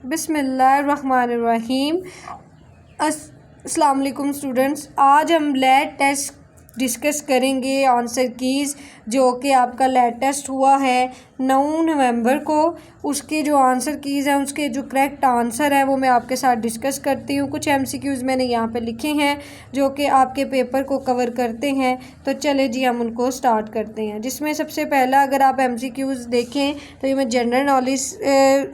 बिस्मिल्लाहिर्रहमानिर्रहीम। अस्सलाम वालेकुम स्टूडेंट्स, आज हम लैट टेस्ट डिस्कस करेंगे आंसर कीज़ जो कि आपका लैट टेस्ट हुआ है 9 नवंबर को। उसके जो आंसर कीज़ हैं, उसके जो करेक्ट आंसर है वो मैं आपके साथ डिस्कस करती हूँ। कुछ एमसीक्यूज़ मैंने यहाँ पे लिखे हैं जो कि आपके पेपर को कवर करते हैं। तो चले जी हम उनको स्टार्ट करते हैं। जिसमें सबसे पहला अगर आप एमसीक्यूज़ देखें तो ये में जनरल नॉलेज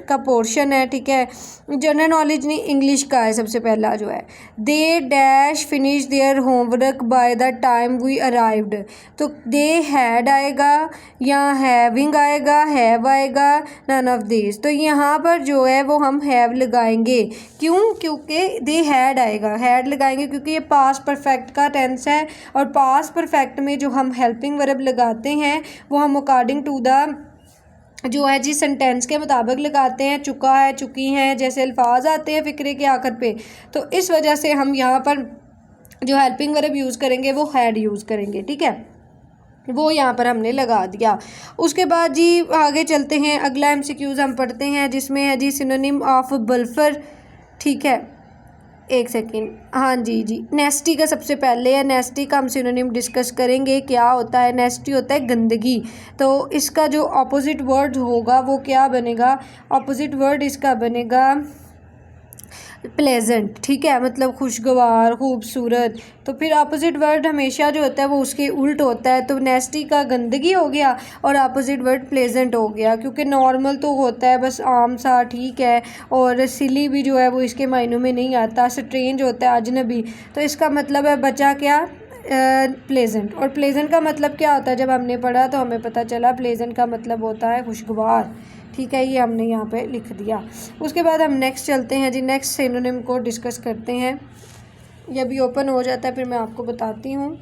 का पोर्शन है, ठीक है। जनरल नॉलेज नहीं, इंग्लिश का है। सबसे पहला जो है, they dash finish their homework by the time we arrived. तो दे हैड आएगा या हैविंग आएगा, हैव आएगा, नन ऑफ दिस। तो यहाँ पर जो है वो हम हैव लगाएंगे। क्यों? क्योंकि दे हैड आएगा, हैड लगाएंगे क्योंकि ये पास्ट परफेक्ट का टेंस है। और पास्ट परफेक्ट में जो हम हेल्पिंग वर्ब लगाते हैं वो हम अकॉर्डिंग टू द जो है जी सेंटेंस के मुताबिक लगाते हैं। चुका है, चुकी हैं जैसे अल्फाज आते हैं फ़िक्रे के आखिर पे। तो इस वजह से हम यहाँ पर जो हेल्पिंग वर्ब यूज़ करेंगे वो हैड यूज़ करेंगे, ठीक है। वो यहाँ पर हमने लगा दिया। उसके बाद जी आगे चलते हैं। अगला एमसीक्यूज़ हम पढ़ते हैं जिसमें है जी सिनोनिम ऑफ बल्फर, ठीक है। एक सेकेंड, हाँ जी, नेस्टी का सबसे पहले है। नेस्टी का हम सिनोनिम डिस्कस करेंगे। क्या होता है? नेस्टी होता है गंदगी। तो इसका जो ऑपोजिट वर्ड होगा वो क्या बनेगा? ऑपोजिट वर्ड इसका बनेगा प्लेजेंट, ठीक है, मतलब खुशगवार, खूबसूरत। तो फिर अपोजिट वर्ड हमेशा जो होता है वो उसके उल्ट होता है। तो नेस्टी का गंदगी हो गया और अपोजिट वर्ड प्लेजेंट हो गया। क्योंकि नॉर्मल तो होता है बस आम सा, ठीक है, और सिली भी जो है वो इसके मायनों में नहीं आता, स्ट्रेंज होता है, अजनबी। तो इसका मतलब है बचा क्या? प्लेजेंट। और प्लेजेंट का मतलब क्या होता है? जब हमने पढ़ा तो हमें पता चला प्लेजेंट का मतलब होता है खुशगवार, ठीक है। ये हमने यहाँ पे लिख दिया। उसके बाद हम नेक्स्ट चलते हैं जी, नेक्स्ट सिनोनिम को डिस्कस करते हैं। ये अभी ओपन हो जाता है फिर मैं आपको बताती हूँ।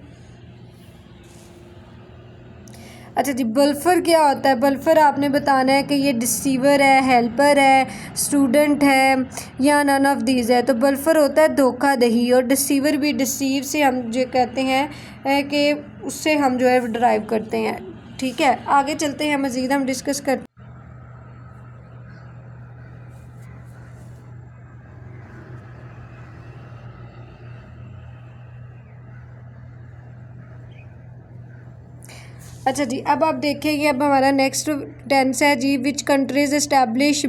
अच्छा जी, बल्फर क्या होता है? बल्फर आपने बताना है कि ये डिसीवर है, हेल्पर है, स्टूडेंट है या नन ऑफ दीज है। तो बल्फर होता है धोखाधही। और डिसीवर भी, डिसीव से हम जो कहते हैं कि उससे हम जो है ड्राइव करते हैं, ठीक है। आगे चलते हैं, मज़ीद हम डिस्कस करते हैं। अच्छा जी, अब आप देखेंगे अब हमारा नेक्स्ट टेंस है जी, which countries establish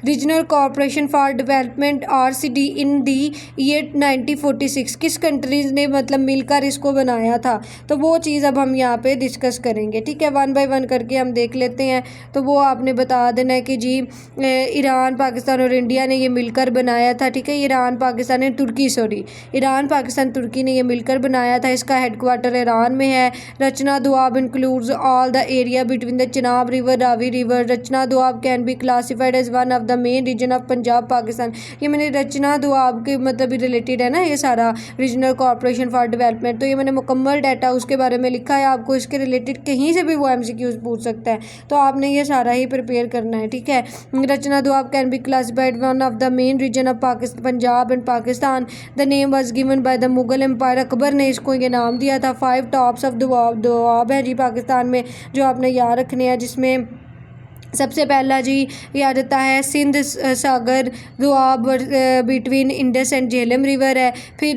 regional corporation for development RCD in the year 1946। किस कंट्रीज़ ने मतलब मिलकर इसको बनाया था? तो वो चीज़ अब हम यहाँ पे डिस्कस करेंगे, ठीक है। 1 बाय 1 करके हम देख लेते हैं। तो वो आपने बता देना है कि जी ईरान, पाकिस्तान और इंडिया ने ये मिलकर बनाया था, ठीक है। ईरान पाकिस्तान तुर्की, सॉरी, ईरान पाकिस्तान तुर्की ने ये मिलकर बनाया था। इसका हेडक्वार्टर ईरान में है। Rachna Doab include all the area between the Chenab river, Ravi river. Rachna Doab can be classified as one of the main region of Punjab Pakistan. ये मैंने रचना दुआब के मतलब रिलेटेड है ना ये सारा, रीजनल कॉर्पोरेशन फॉर डेवलपमेंट। तो ये मैंने मुकम्मल डाटा उसके बारे में लिखा है। आपको इसके रिलेटेड कहीं से भी वो MCQs पूछ सकता है, तो आपने ये सारा ही प्रिपेयर करना है, ठीक है। Rachna Doab can be classified one of the main region of Pakistan, Punjab and Pakistan. The name was given by the Mughal empire. Akbar ने इसको ये नाम दिया था। 5 टॉप्स ऑफ दुआब, दुआब है जी पाकिस्तान में जो आपने याद रखने हैं, जिसमें सबसे पहला जी याद आता है Sindh Sagar Doab between Indus and Jhelum river है। फिर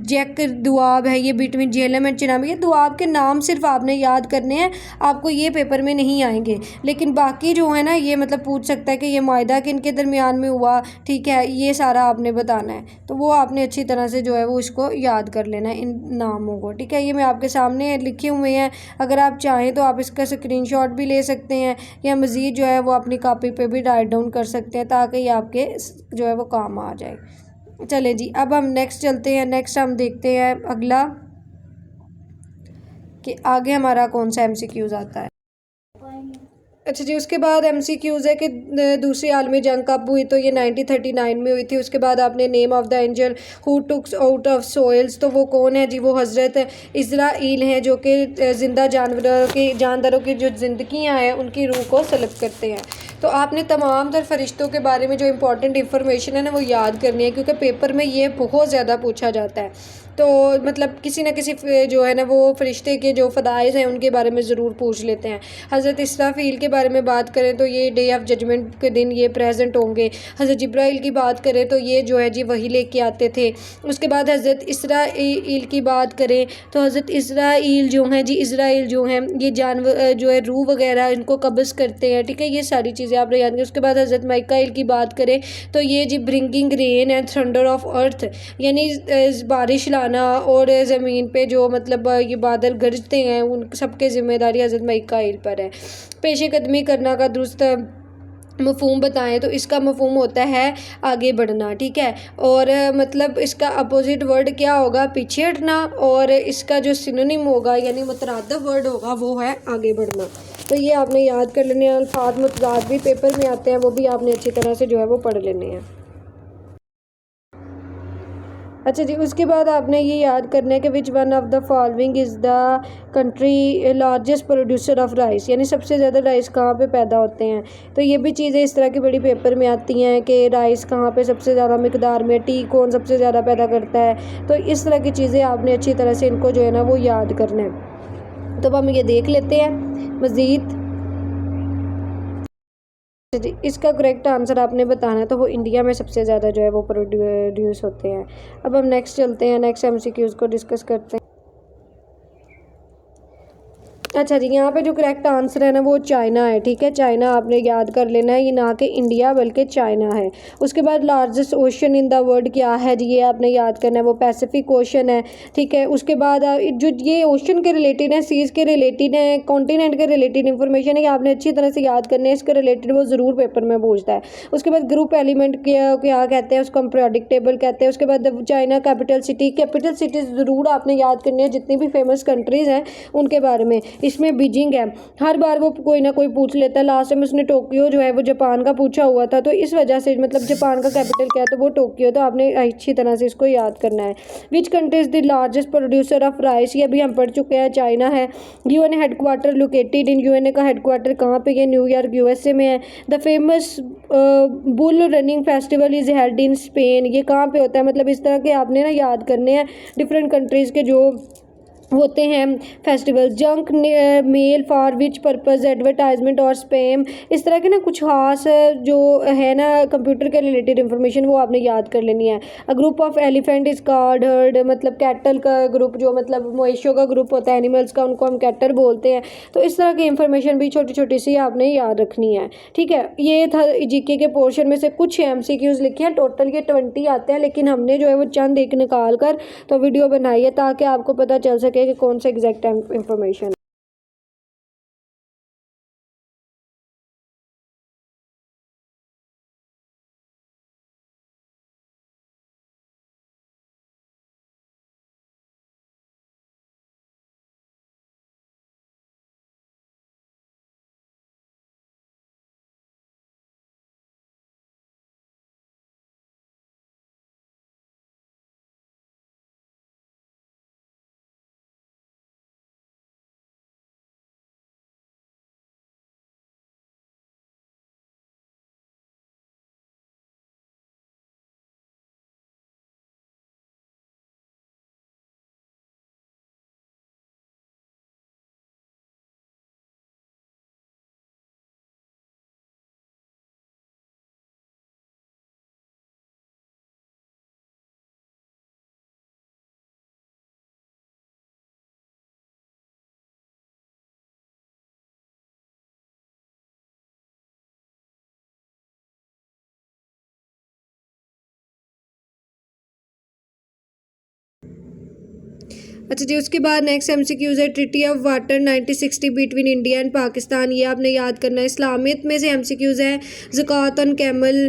जैक दुआब है, ये बिटवीन झेलम एंड चिनाब। ये दुआब के नाम सिर्फ आपने याद करने हैं, आपको ये पेपर में नहीं आएंगे। लेकिन बाकी जो है ना ये मतलब पूछ सकता है कि ये मायदा किन के दरमियान में हुआ, ठीक है, ये सारा आपने बताना है। तो वो आपने अच्छी तरह से जो है वो इसको याद कर लेना है, इन नामों को, ठीक है। ये मैं आपके सामने लिखे हुए हैं। अगर आप चाहें तो आप इसका स्क्रीनशॉट भी ले सकते हैं या मज़ीद जो है वो अपनी कॉपी पे भी राइट डाउन कर सकते हैं ताकि ये आपके जो है वो काम आ जाए। चले जी, अब हम नेक्स्ट चलते हैं। नेक्स्ट हम देखते हैं अगला कि आगे हमारा कौन सा MCQs आता है। अच्छा जी, उसके बाद MCQs है कि दूसरी आलमी जंग कब हुई? तो ये 1939 में हुई थी। उसके बाद आपने name of the angel who takes out of soils. तो वो कौन है जी? वो हज़रत इज़राइल हैं जो कि ज़िंदा जानदारों की जो ज़िंदगियाँ हैं उनकी रूह को सलब करते हैं। तो आपने तमाम तर फरिश्तों के बारे में जो इंपॉर्टेंट इन्फॉर्मेशन है ना वो याद करनी है, क्योंकि पेपर में ये बहुत ज़्यादा पूछा जाता है। तो मतलब किसी न किसी जो है ना वो फरिश्ते के जो फ़दाइल हैं उनके बारे में ज़रूर पूछ लेते हैं। हज़रत इसराफील के बारे में बात करें तो ये डे ऑफ जजमेंट के दिन ये प्रेजेंट होंगे। हज़रत जिब्राइल की बात करें तो ये जो है जी वही लेके आते थे। उसके बाद हज़रत इसराईल की बात करें तो हज़रत इसराईल जो हैं जी, इसराइल जो हैं ये जानवर जो है रूह वगैरह इनको कब्ज़ करते हैं, ठीक है। ये सारी चीज़ें आपने याद करें। उसके बाद हज़रत माइकाइल की बात करें तो ये जी bringing rain and thunder of earth, यानी बारिश लाना और ज़मीन पे जो मतलब ये बादल गरजते हैं उन सबके ज़िम्मेदारी हज़रत माइकाइल पर है। पेशे कदमी करना का दुरुस्त मफ़हूम बताएं तो इसका मफ़हूम होता है आगे बढ़ना, ठीक है। और मतलब इसका अपोजिट वर्ड क्या होगा, पीछे हटना। और इसका जो सिनोनिम होगा यानी मुतरादिफ वर्ड होगा वो है आगे बढ़ना। तो ये आपने याद कर लेने हैं। अल्फाज मुतज़ाद भी पेपर में आते हैं, वो भी आपने अच्छी तरह से जो है वो पढ़ लेने हैं। अच्छा जी, उसके बाद आपने ये याद करना है कि which one of the following is the country largest producer of rice, यानी सबसे ज़्यादा राइस कहाँ पे पैदा होते हैं। तो ये भी चीज़ें इस तरह की बड़ी पेपर में आती हैं कि राइस कहाँ पे सबसे ज़्यादा मकदार में, टी कौन सबसे ज़्यादा पैदा करता है। तो इस तरह की चीज़ें आपने अच्छी तरह से इनको जो है ना वो याद करना है। तो अब हम ये देख लेते हैं मज़ीद। जी, इसका करेक्ट आंसर आपने बताना है, तो वो इंडिया में सबसे ज़्यादा जो है वो प्रोड्यूस होते हैं। अब हम नेक्स्ट चलते हैं, नेक्स्ट एमसीक्यूज़ को डिस्कस करते हैं। अच्छा जी, यहाँ पे जो करेक्ट आंसर है ना वो चाइना है, ठीक है। चाइना आपने याद कर लेना है, ये ना कि इंडिया बल्कि चाइना है। उसके बाद largest ocean in the world क्या है जी, ये आपने याद करना है, वो पैसिफिक ओशन है, ठीक है। उसके बाद जो ये ओशन के रिलेटेड है, सीज़ के रिलेटेड है, कॉन्टिनेंट के रिलेटेड इंफॉर्मेशन है, ये आपने अच्छी तरह से याद करना है। इसके रिलेटेड वो ज़रूर पेपर में पूछता है। उसके बाद ग्रुप एलिमेंट क्या कहते हैं, उसको हम पीरियोडिक टेबल कहते हैं। उसके बाद चाइना कैपिटल सिटी ज़रूर आपने याद करनी है, जितनी भी फेमस कंट्रीज़ हैं उनके बारे में। इसमें बीजिंग है, हर बार वो कोई ना कोई पूछ लेता है। लास्ट में उसने टोक्यो जो है वो जापान का पूछा हुआ था, तो इस वजह से मतलब जापान का कैपिटल क्या है तो वो टोक्यो, तो आपने अच्छी तरह से इसको याद करना है। Which country is the largest producer of rice, ये भी हम पढ़ चुके हैं, चाइना है। UN headquarter located in, UNA का हेडक्वार्टर कहाँ पे, ये न्यूयॉर्क यूएसए में है। The famous bull running festival is held in Spain, ये कहाँ पे होता है। मतलब इस तरह के आपने ना याद करने हैं डिफरेंट कंट्रीज़ के जो होते हैं festival. Junk mail for which purpose, advertisement और स्पैम, इस तरह के ना कुछ खास जो है ना कंप्यूटर के रिलेटेड इंफॉर्मेशन वो आपने याद कर लेनी है। A group of elephant is called heard, मतलब कैटल का ग्रुप, जो मतलब मवेशियों का ग्रुप होता है एनिमल्स का, उनको हम कैटल बोलते हैं। तो इस तरह की इंफॉर्मेशन भी छोटी छोटी सी आपने याद रखनी है, ठीक है। ये था जीके के पोर्शन में से कुछ एमसीक्यूज लिखे हैं, टोटल ये 20 आते हैं, लेकिन हमने जो है वो चंद एक निकाल कर तो वीडियो बनाई है ताकि आपको पता चल सके कि कौन सा एग्जैक्ट इंफॉर्मेशन। अच्छा जी, उसके बाद नेक्स्ट एमसीक्यूज है treaty of water 1960 between India and Pakistan, ये आपने याद करना है। इस्लामियत में से एमसीक्यूज है ज़कात ऑन कैमल,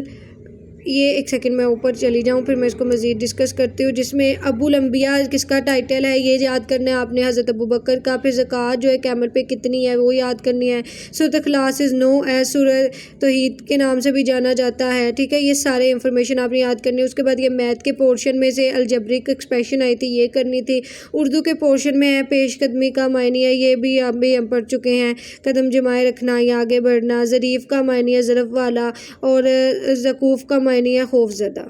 ये एक सेकंड मैं ऊपर चली जाऊँ फिर मैं इसको मज़ीद डिस्कस करती हूँ। जिसमें अबुल अंबिया किसका टाइटल है ये याद करना है आपने, हज़रत अबू बकर का। फिर ज़कात जो है कैमल पे कितनी है वो याद करनी है। सूरत इखलास इज़ नो एज सूरत तौहीद के नाम से भी जाना जाता है, ठीक है। ये सारे इंफॉर्मेशन आपने याद करनी है। उसके बाद ये मैथ के पोर्शन में से अलजब्रिक एक्सप्रेशन आई थी, ये करनी थी। उर्दू के पोर्शन में है पेशकदमी का मायनी है, ये भी हम पढ़ चुके हैं। कदम जमाए रखना या आगे बढ़ना। ज़रीफ़ का मायनी है ज़रफ़ वाला, और ज़कूफ़ का मायनी है खौफज़दा।